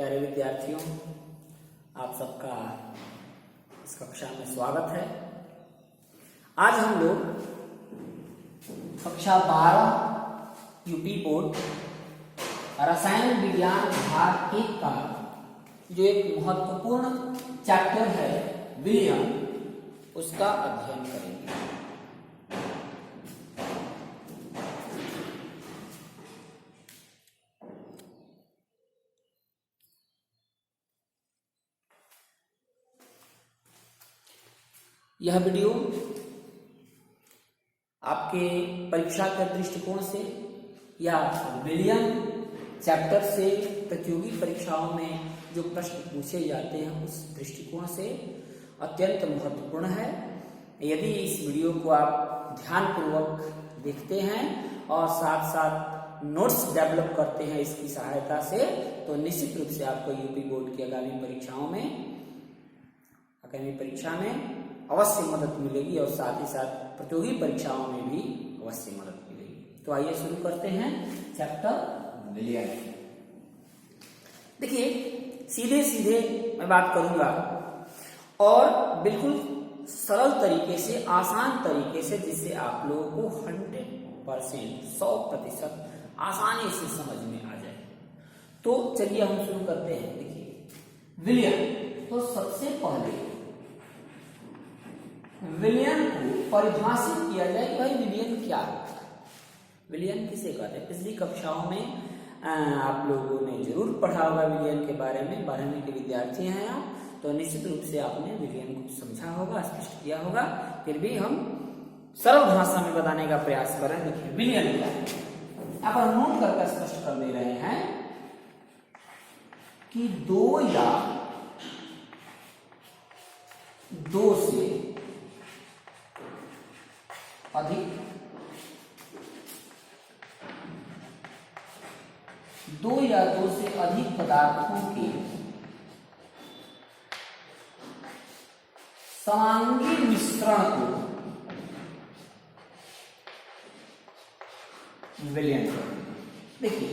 प्यारे विद्यार्थियों, आप सबका इस कक्षा में स्वागत है। आज हम लोग कक्षा 12 यूपी बोर्ड रसायन विज्ञान भाग 1 का जो एक महत्वपूर्ण चैप्टर है विलयन, उसका अध्ययन करेंगे। यह वीडियो आपके परीक्षा के दृष्टिकोण से या विलयन चैप्टर से प्रतियोगी परीक्षाओं में जो प्रश्न पूछे जाते हैं उस दृष्टिकोण से अत्यंत महत्वपूर्ण है। यदि इस वीडियो को आप ध्यानपूर्वक देखते हैं और साथ साथ नोट्स डेवलप करते हैं इसकी सहायता से, तो निश्चित रूप से आपको यूपी बोर्ड की आगामी परीक्षा में अवश्य मदद मिलेगी और साथ ही साथ प्रतियोगी परीक्षाओं में भी अवश्य मदद मिलेगी। तो आइए शुरू करते हैं चैप्टर विलयन। देखिए, सीधे सीधे मैं बात करूंगा और बिल्कुल सरल तरीके से, आसान तरीके से, जिससे आप लोगों को 100% आसानी से समझ में आ जाए। तो चलिए हम शुरू करते हैं। देखिए, विलयन, तो सबसे पहले विलयन को परिभाषित किया जाए कि भाई विलयन क्या होता है, विलयन किसे कहते हैं। पिछली कक्षाओं में आप लोगों ने जरूर पढ़ा होगा विलयन के बारे में। 12वीं के विद्यार्थी हैं आप, तो निश्चित रूप से आपने विलयन को समझा होगा, स्पष्ट किया होगा। फिर भी हम सरल भाषा में बताने का प्रयास कर रहे हैं। देखिए, विलयन क्या है, आप नोट करके स्पष्ट कर दे रहे हैं कि दो या दो से अधिक पदार्थों के समांगी मिश्रण को विलयन कहते हैं। देखिए,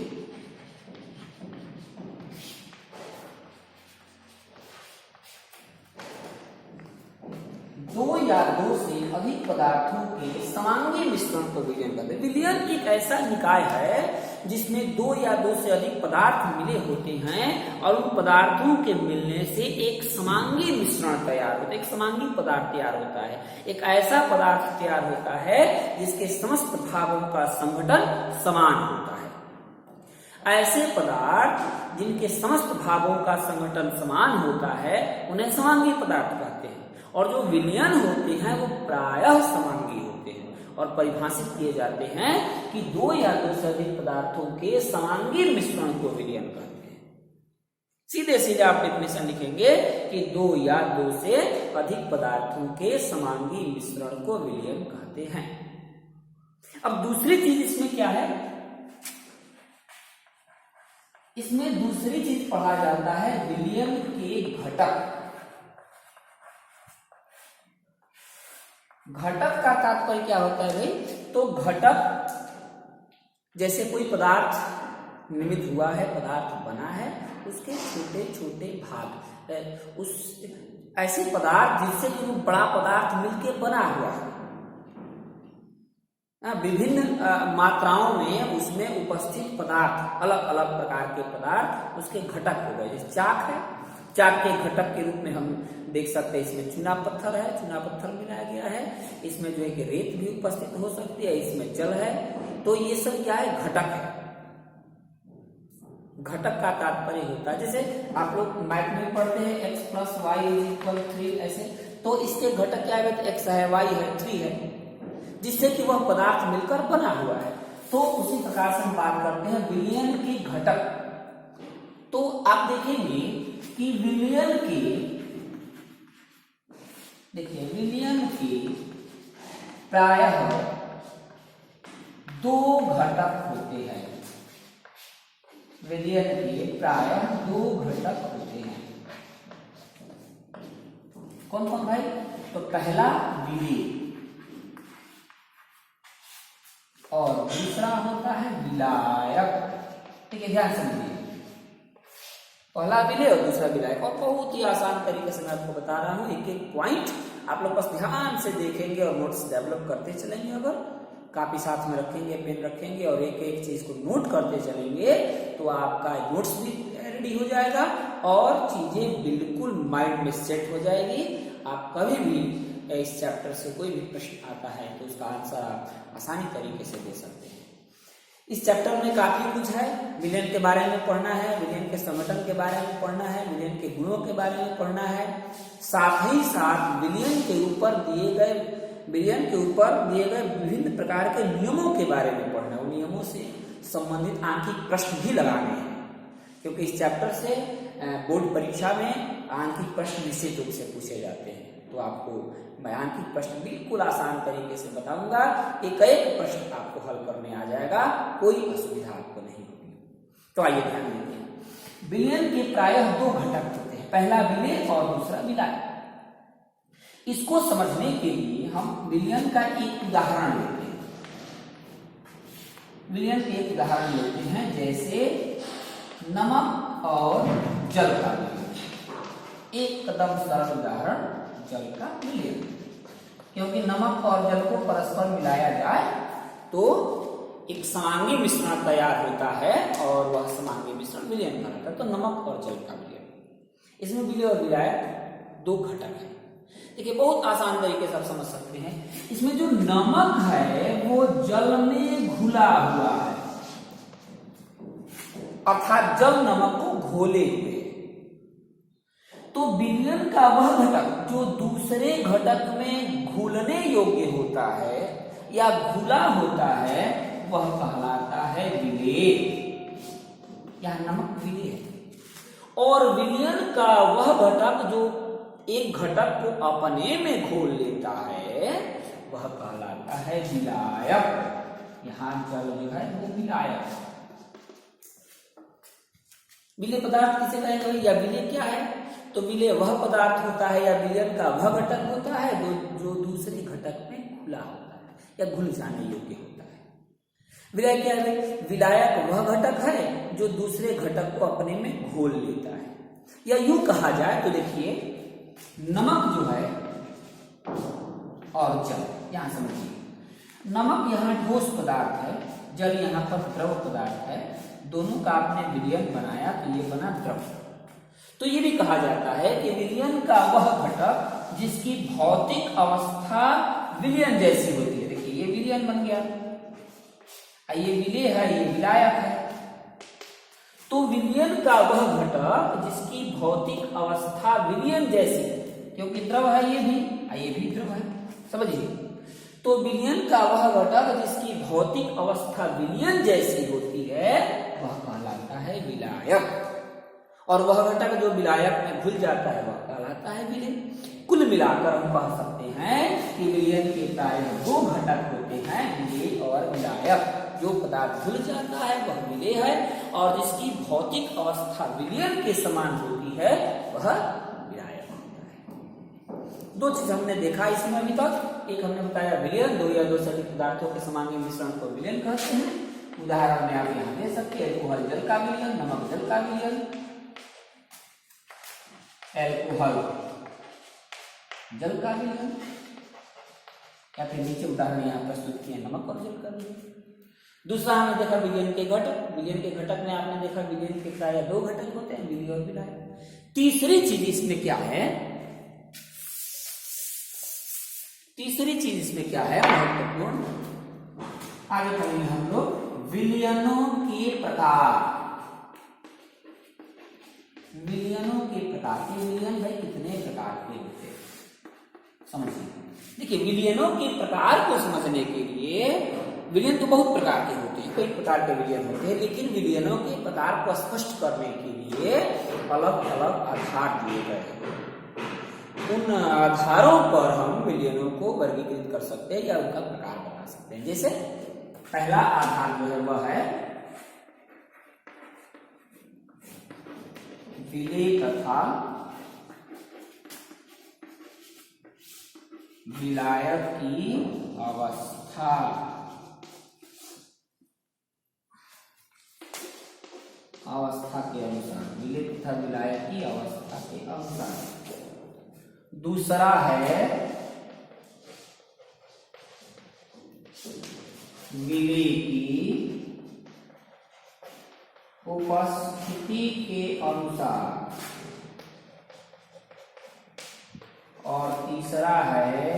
दो या दो से अधिक पदार्थों के समांगी मिश्रण को विलयन कहते हैं। विलयन एक ऐसा निकाय है जिसमें दो या दो से अधिक पदार्थ मिले होते हैं और उन पदार्थों के मिलने से एक समांगी मिश्रण तैयार होता है, एक समांगी पदार्थ तैयार होता है। एक ऐसा पदार्थ तैयार होता है जिसके समस्त भागों का संगठन समान होता है। ऐसे पदार्थ जिनके समस्त भागों का संगठन समान होता है उन्हें समांगी पदार्थ कहते हैं, और जो विलयन होते हैं वो प्रायः समांगी होते हैं और परिभाषित किए जाते हैं कि दो या दो से अधिक पदार्थों के समांगी मिश्रण को विलयन कहते हैं। सीधे सीधे आप डेफिनेशन लिखेंगे कि दो या दो से अधिक पदार्थों के समांगी मिश्रण को विलयन कहते हैं। अब दूसरी चीज इसमें क्या है, इसमें दूसरी चीज पढ़ा जाता है विलयन के घटक। घटक का तात्पर्य क्या होता है भाई, तो घटक जैसे कोई पदार्थ निर्मित हुआ है, पदार्थ बना है, उसके छोटे छोटे भाग, उस ऐसे पदार्थ जिससे कि वो बड़ा पदार्थ मिलके बना हुआ है, विभिन्न मात्राओं में उसमें उपस्थित पदार्थ, अलग अलग प्रकार के पदार्थ उसके घटक हो गए। जैसे चाक है, चाक के घटक के रूप में हम देख सकते हैं इसमें चूना पत्थर है, चूना पत्थर मिलाया गया है, इसमें जो है कि रेत भी उपस्थित हो सकती है, इसमें जल है, तो ये सब क्या है, घटक है। घटक का तात्पर्य होता है, जैसे आप लोग मैथ में पढ़ते हैं x + y = 3 ऐसे, तो इसके घटक क्या है, x है, y है, 3 है, जिससे कि वह पदार्थ मिलकर बना हुआ है। तो उसी प्रकार से हम बात करते हैं विलयन के घटक। तो आप देखेंगे कि विलयन के प्रायः दो घटक होते हैं। विलयन के प्रायः दो घटक होते हैं। कौन कौन भाई, तो पहला विलेय और दूसरा होता है विलायक। ठीक है, ध्यान समझिए। पहला विलय और दूसरा विलायक। और बहुत ही आसान तरीके से मैं आपको बता रहा हूँ, एक एक पॉइंट आप लोग बस ध्यान से देखेंगे और नोट्स डेवलप करते चलेंगे। अगर कापी साथ में रखेंगे, पेन रखेंगे और एक एक चीज को नोट करते चलेंगे तो आपका नोट्स भी रेडी हो जाएगा और चीजें बिल्कुल माइंड में सेट हो जाएगी। आप कभी भी इस चैप्टर से कोई भी प्रश्न आता है तो उसका आंसर आप आसानी तरीके से दे सकते हैं। इस चैप्टर में काफी कुछ है, विलयन के बारे में पढ़ना है, विलयन के संगठन के बारे में पढ़ना है, विलयन के गुणों के बारे में पढ़ना है, साथ ही साथ विलयन के ऊपर दिए गए विभिन्न प्रकार के नियमों के बारे में पढ़ना है। उन नियमों से संबंधित आंकिक प्रश्न भी लगाने हैं, क्योंकि इस चैप्टर से बोर्ड परीक्षा में आंकिक प्रश्न निश्चित रूप से पूछे जाते हैं। तो आपको मैं आंकिक प्रश्न बिल्कुल आसान तरीके से बताऊंगा, एक एक प्रश्न आपको हल करने आ जाएगा, कोई असुविधा आपको नहीं होगी। तो आइए ध्यान देंगे। विलयन के प्रायः दो घटक होते हैं, पहला विलय और दूसरा विलायक। इसको समझने के लिए हम विलयन का एक उदाहरण लेते हैं। विलयन के एक उदाहरण लेते हैं, जैसे नमक और जल का विलयन। एक कदम सरल उदाहरण जल का विलयन, क्योंकि नमक और जल को परस्पर मिलाया जाए तो एक समांगी मिश्रण तैयार होता है और वह समांगी मिश्रण विलयन कहलाता है। तो नमक और जल का विलयन, इसमें विलय और विलायक दो घटक हैं। देखिए बहुत आसान तरीके से आप समझ सकते हैं। इसमें जो नमक है वो जल में घुला हुआ है, अर्थात जल नमक को घोले हुए। तो विलयन का वह घटक जो दूसरे घटक में घुलने योग्य होता है या घुला होता है वह कहलाता है विलेय। यह नमक विलेय है। और विलयन का वह घटक जो एक घटक को अपने में घोल लेता है वह कहलाता है विलायक। यहां जल जो है वो विलायक। विलेय पदार्थ किसे कहेंगे या विलेय क्या है? तो विलेय वह पदार्थ होता है या विलयन का वह घटक होता है जो दूसरे घटक में घुला होता है या घुल जाने योग्य होता है। विलायक क्या है? विलायक वह घटक है जो दूसरे घटक को अपने में घोल लेता है। या यूं कहा जाए तो देखिए, नमक जो है और जल, यहां समझिए, नमक यहां ठोस पदार्थ है, जल यहां पर द्रव पदार्थ है। दोनों का आपने विलयन बनाया तो ये बना द्रव। तो ये भी कहा जाता है कि विलयन का वह घटक जिसकी भौतिक अवस्था विलयन जैसी होती है। देखिए ये विलयन बन गया, ये विलेय है, ये विलायक है। तो विलयन का वह घटक जिसकी भौतिक अवस्था विलयन जैसी, क्योंकि द्रव है ये भी द्रव है, समझिए। तो विलयन का वह घटक जिसकी भौतिक अवस्था विलयन जैसी होती है वह कहलाता है विलायक। और वह घटक जो विलायक में घुल जाता है वह कहलाता है विलेय। कुल मिलाकर हम कह सकते हैं कि विलयन के प्रायः दो घटक होते हैं, विलेय और विलायक। जो पदार्थ घुल जाता है वह विलेय है और जिसकी भौतिक अवस्था विलयन के समान होती है वह विलायक होता है। दो चीज हमने देखा इसमें अभी तक। एक हमने बताया विलयन, दो या दो से अधिक पदार्थों के समांगी मिश्रण को विलयन कहते हैं। उदाहरण में आप यहाँ दे सकते हैं, अल्कोहल जल का विलयन, नमक जल का विलयन, अल्कोहल जल का विलयन, या फिर नीचे उदाहरण यहाँ प्रस्तुत किए नमक और जल का विलयन। दूसरा हमने देखा विलयन के घटक। विलयन के घटक में आपने देखा विलयन के प्रायः दो घटक होते हैं, विलेय और विलायक। तीसरी चीज इसमें क्या है? महत्वपूर्ण, आगे पढ़ेंगे हम लोग विलयनों के प्रकार। विलयनों के प्रकार, विलयन है कितने प्रकार के होते हैं समझिए। देखिए विलयनों के प्रकार को समझने के लिए, विलयन तो बहुत प्रकार के होते हैं, कई प्रकार के विलयन होते हैं, लेकिन विलयनों के प्रकार को स्पष्ट करने के लिए अलग अलग आधार दिए गए हैं। उन आधारों पर हम विलयनों को वर्गीकृत कर सकते हैं या उनका प्रकार बता सकते हैं। जैसे पहला आधार जो है वह है विलेय तथा विलायक की अवस्था। अवस्था के अनुसार विलेय तथा तथा विलायक की अवस्था के अनुसार। दूसरा है विलेय की उपस्थिति के अनुसार, और तीसरा है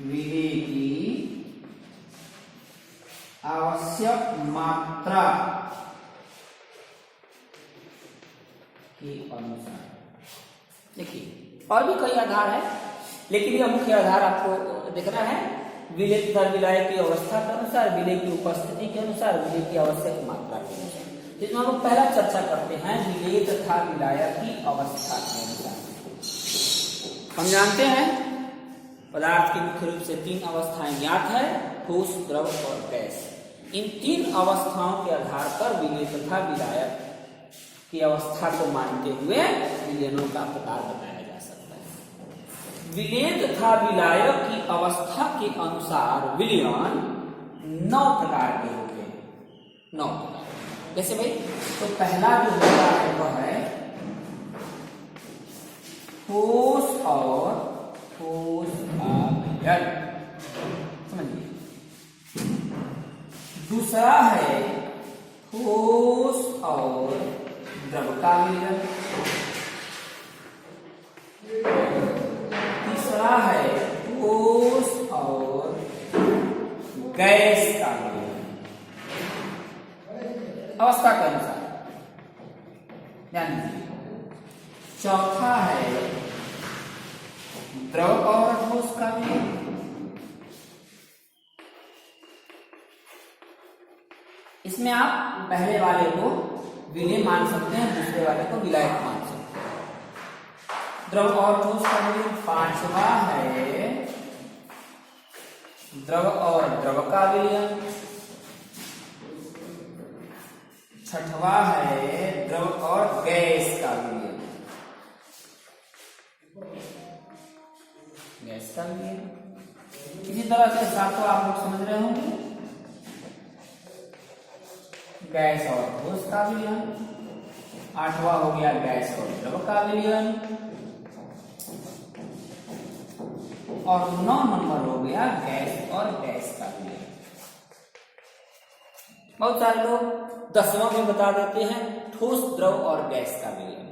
विलेय की आवश्यक मात्रा के अनुसार। देखिए और भी कई आधार है, लेकिन यह मुख्य आधार आपको देखना है। विलेय तथा विलायक की अवस्था के अनुसार, विलेय की उपस्थिति के अनुसार, विलेय की आवश्यक मात्रा के अनुसार। जिसमें हम लोग पहला चर्चा करते हैं विलेय तथा विलायक की अवस्था के अनुसार। हम जानते हैं पदार्थ की मुख्य रूप से तीन अवस्थाएं ज्ञात है, ठोस, द्रव और गैस। इन तीन अवस्थाओं के आधार पर विलेय तथा विलायक की अवस्था को मानते हुए विलयनों का प्रकार बताया जा सकता है। विलेय तथा विलायक की अवस्था के अनुसार विलयन 9 प्रकार के होते हैं। 9 प्रकार जैसे भाई, तो पहला जो होता है वह है ठोस और ठोस का विलयन, समझिए। दूसरा है ठोस और द्रव का विलयन। तीसरा है ठोस और गैस का विलयन अवस्था के अनुसार, ध्यान दीजिए। चौथा है द्रव और ठोस का विलयन। इसमें आप पहले वाले को विलेय मान सकते हैं, दूसरे वाले को विलायक मान सकते हैं। द्रव और ठोस का विलयन। पांचवा है द्रव और द्रव का विलयन। छठवा है द्रव और गैस का विलयन। गैस का विलयन। इसी तरह से सातवां आप लोग समझ रहे होंगे, गैस और ठोस का विलयन। आठवां हो गया गैस और द्रव का विलयन। और 9 नंबर हो गया गैस और गैस का विलयन। बहुत सारे लोग 10वां में बता देते हैं ठोस, द्रव और गैस का विलयन,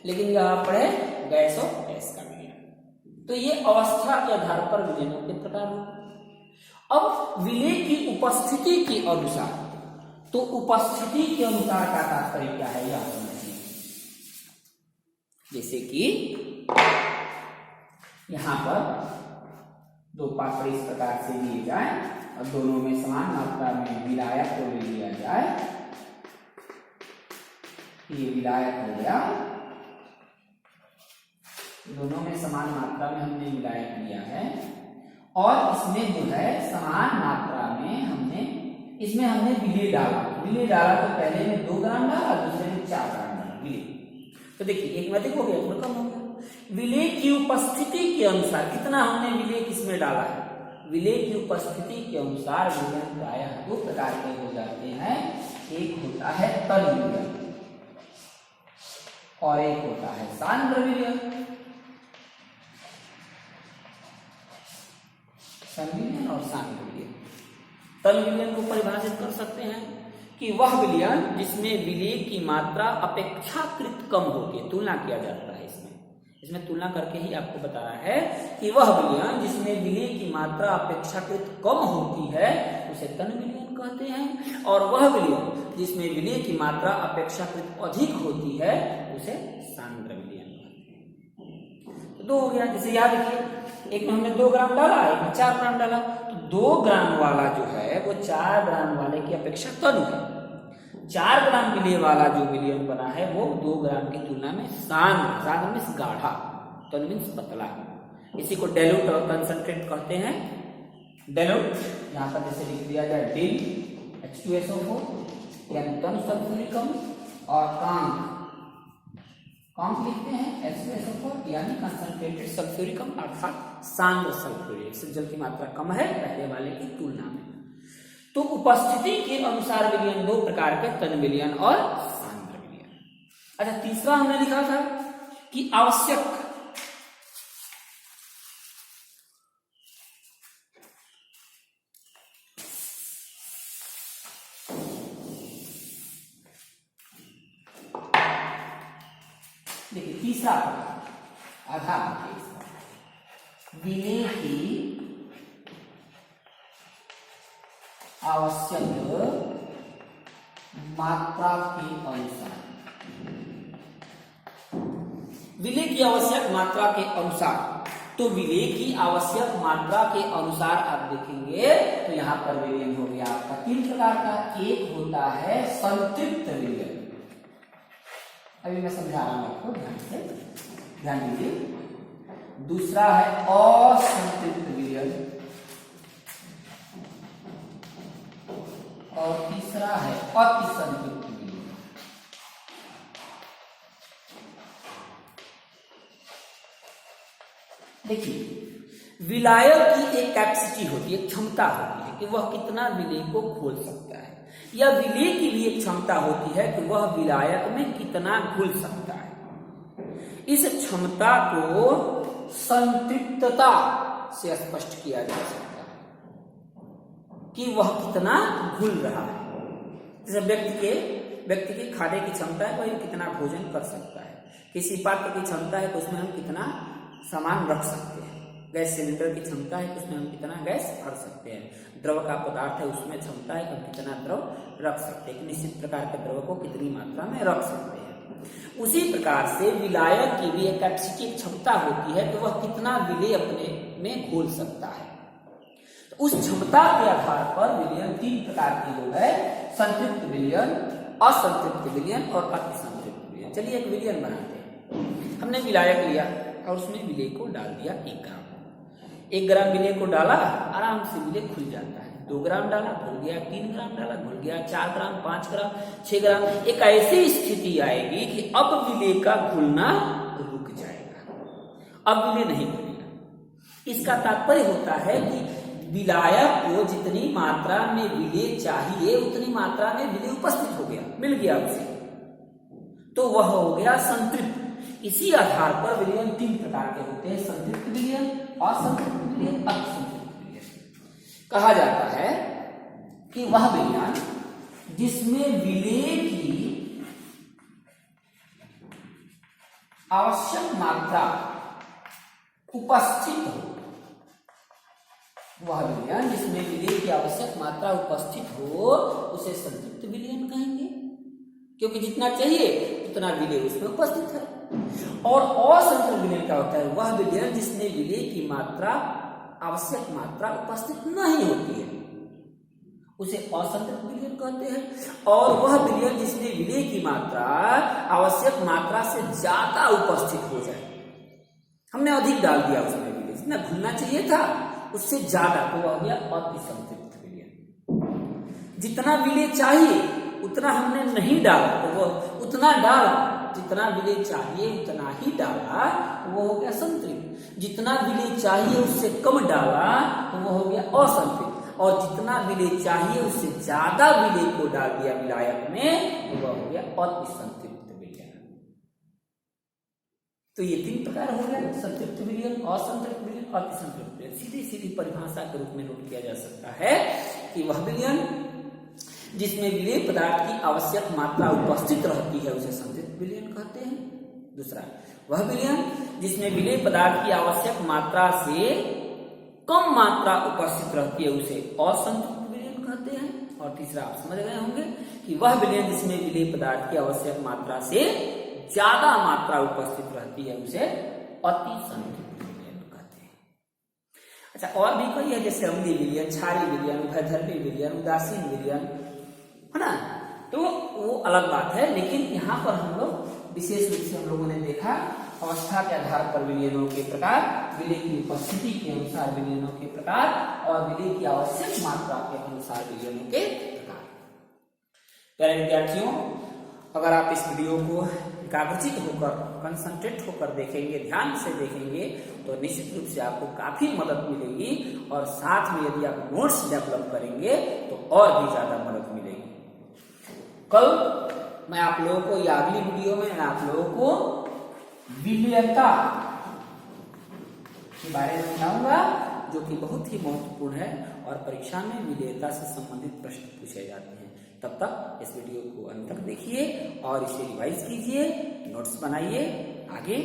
लेकिन यहां पढ़े गैस और गैस का विलयन। तो ये अवस्था के आधार पर विलयनों के प्रकार हो। अब विलेय की उपस्थिति के अनुसार, तो उपस्थिति के अनुसार का तात्पर्य क्या है यह समझिए। जैसे कि यहां पर 2 पात्र इस प्रकार से लिए जाए और दोनों में समान मात्रा में विलायक को ले लिया जाए। ये विलायक हो गया, दोनों में समान मात्रा में हमने विलायक लिया है, और इसमें जो है समान मात्रा में इसमें हमने विलेय डाला। विलेय डाला तो पहले में 2 ग्राम डाला, दूसरे में 4 ग्राम डाला विलेय। तो देखिए एक में अधिक हो गया, थोड़ा कम हो गया। विलेय की उपस्थिति के अनुसार कितना हमने विलेय किसमें डाला है, विलेय की उपस्थिति के अनुसार विलयन प्रायः 2 प्रकार के हो जाते हैं। एक होता है तल विलयन और एक होता है सांद्र विलयन। संविलयन और सांद्र विलयन। तल विलयन को परिभाषित कर सकते हैं कि वह विलयन जिसमें विलेय की मात्रा अपेक्षाकृत कम होती है, तुलना किया जाता है। इसमें तुलना करके ही आपको बता रहा है कि वह विलयन जिसमें विलेय की मात्रा अपेक्षाकृत कम होती है उसे तन विलयन कहते हैं, और वह विलयन जिसमें विलेय की मात्रा अपेक्षाकृत अधिक होती है उसे सांद्र विलयन कहते हैं। तो 2 हो गया। जैसे याद रखिए, एक में हमने 2 ग्राम डाला, एक में 4 ग्राम डाला, तो 2 ग्राम वाला जो है वो 4 ग्राम वाले की अपेक्षा तनु है। 4 ग्राम विलेय वाला जो विलयन बना है वो 2 ग्राम की तुलना में सांद्र मीन्स गाढ़ा, तनु मीन्स पतला। इसी को डाइल्यूट और कंसंट्रेट कहते हैं। डाइल्यूट यहाँ पर जैसे लिख दिया जाए डिल H2SO4 यानी तनु सल्फ्यूरिकम, और कांक लिखते हैं H2SO4 यानी कंसंट्रेटेड सल्फ्यूरिकम अर्थात सांद्र सल्फ्यूरिक। जल की मात्रा कम है पहले वाले की तुलना में। तो उपस्थिति के अनुसार विलयन दो प्रकार के, तन विलयन और सांद्र विलयन। अच्छा, तीसरा हमने लिखा था कि आवश्यक देखिए तीसरा आधार विलय की आवश्यक मात्रा के अनुसार, विलय की आवश्यक मात्रा के अनुसार। तो विलय की आवश्यक मात्रा के अनुसार आप देखेंगे तो यहां पर विलयन हो गया आपका तीन प्रकार का। एक होता है संतृप्त विलयन, अभी मैं समझा रहा हूं आपको, ध्यान से ध्यान दीजिए। दूसरा है असंतृप्त विलयन और तीसरा है अतिसंतृप्त विलयन। देखिए, विलायक की एक कैपेसिटी होती है, क्षमता होती है कि वह कितना विलय को खोल सकता है, या विलय की भी एक क्षमता होती है कि वह विलायक में कितना घुल सकता है। इस क्षमता को संतृप्तता से स्पष्ट किया जा सकता है कि वह कितना घुल रहा है। जैसे व्यक्ति के खाने की क्षमता है, वह कितना भोजन कर सकता है। किसी पात्र की क्षमता है तो उसमें हम कितना सामान रख सकते हैं। गैस सिलेंडर की क्षमता है तो उसमें हम कितना गैस भर सकते हैं। द्रव का पदार्थ है, उसमें क्षमता है कि हम कितना द्रव रख सकते हैं, निश्चित प्रकार के द्रव को कितनी मात्रा में रख सकते हैं। उसी प्रकार से विलायक की भी एक कैपेसिटी क्षमता होती है कि वह कितना विलय अपने में घोल सकता है। तो उस क्षमता के आधार पर विलयन तीन प्रकार के हो गए, संतृप्त विलयन, असंतृप्त विलयन और अतिसंतृप्त विलयन। चलिए एक विलयन बनाते हैं। हमने विलायक लिया और उसमें विलय को डाल दिया 1 ग्राम। 1 ग्राम विलय को डाला, आराम से विलय खुल जाता है। 2 ग्राम डाला, घुल गया। 3 ग्राम डाला, घुल गया। 4 ग्राम, 5 ग्राम, 6 ग्राम। एक ऐसी स्थिति आएगी कि अब विलय का घुलना रुक जाएगा, अब विलय नहीं घुलेगा। इसका तात्पर्य होता है कि विलायक को जितनी मात्रा में विलय चाहिए उतनी मात्रा में विलय उपस्थित हो गया, मिल गया उसे, तो वह हो गया संतृप्त। इसी आधार पर विलयन तीन प्रकार के होते हैं, संतृप्त विलयन, असंतृप्त विलयन, अतिसंतृप्त विलयन। कहा जाता है कि वह विलयन जिसमें विलय की आवश्यक मात्रा उपस्थित हो, वह विलयन जिसमें विलय की आवश्यक मात्रा उपस्थित हो उसे संतृप्त विलयन कहेंगे, क्योंकि जितना चाहिए उतना विलय उसमें उपस्थित है। और असंतृप्त विलयन क्या होता है? वह विलयन जिसमें विलय की मात्रा, आवश्यक मात्रा उपस्थित नहीं होती है, उसे असंतृप्त विलयन कहते हैं। और वह विलयन जिसमें विलय की मात्रा आवश्यक मात्रा से ज्यादा उपस्थित हो जाए, हमने अधिक डाल दिया उसमें विलय, जितना घुलना चाहिए था उससे ज्यादा, तो वह हो गया अतिसंतृप्त विलयन। जितना विलय चाहिए उतना हमने नहीं डाला, तो वह उतना डाला, जितना विलय चाहिए उतना ही डाला, तो वो हो गया संतृप्त। जितना विलय चाहिए उससे कम डाला तो वो हो गया असंतृप्त। और जितना विलय चाहिए उससे ज्यादा विलय को डाल दिया विलायक में, तो वह हो गया अतिसंतृप्त विलयन। तो ये तीन प्रकार हो गए, संतृप्त विलयन, असंतृप्त विलयन, अतिसंतृप्त विलयन। सीधी सीधी परिभाषा के रूप में नोट किया जा सकता है कि वह विलयन जिसमें विलय पदार्थ की आवश्यक मात्रा उपस्थित रहती है उसे संतृप्त विलयन कहते हैं। दूसरा, वह विलयन जिसमें विलय पदार्थ की आवश्यक मात्रा से कम मात्रा उपस्थित रहती है उसे असंतृप्त विलयन कहते हैं। और तीसरा, आप समझ गए होंगे कि वह विलयन जिसमें विलय पदार्थ की आवश्यक मात्रा से ज्यादा मात्रा उपस्थित रहती है उसे अतिसंतृप्त विलयन कहते हैं। अच्छा, और भी कई है, जैसे अम्लीय विलयन, क्षारीय विलयन, उभयधर्मी विलयन, उदासीन विलयन, है ना, तो वो अलग बात है। लेकिन यहाँ पर हम लोग विशेष रूप से हम लोगों ने देखा अवस्था के आधार पर विलयनों के प्रकार, विलय की उपस्थिति के अनुसार विलयनों के प्रकार और विलय की आवश्यक मात्रा के अनुसार विलयनों के प्रकार। प्यारे विद्यार्थियों, अगर आप इस वीडियो को एकाग्रचित होकर, कंसंट्रेट होकर देखेंगे, ध्यान से देखेंगे, तो निश्चित रूप से आपको काफी मदद मिलेगी। और साथ में यदि आप नोट्स डेवलप करेंगे तो और भी ज्यादा मदद मिलेगी। कल मैं आप लोगों को, या अगली वीडियो में मैं आप लोगों को विलयता के बारे में बताऊंगा, जो कि बहुत ही महत्वपूर्ण है और परीक्षा में विलयता से संबंधित प्रश्न पूछे जाते हैं। तब तक इस वीडियो को अंत तक देखिए और इसे रिवाइज कीजिए, नोट्स बनाइए, आगे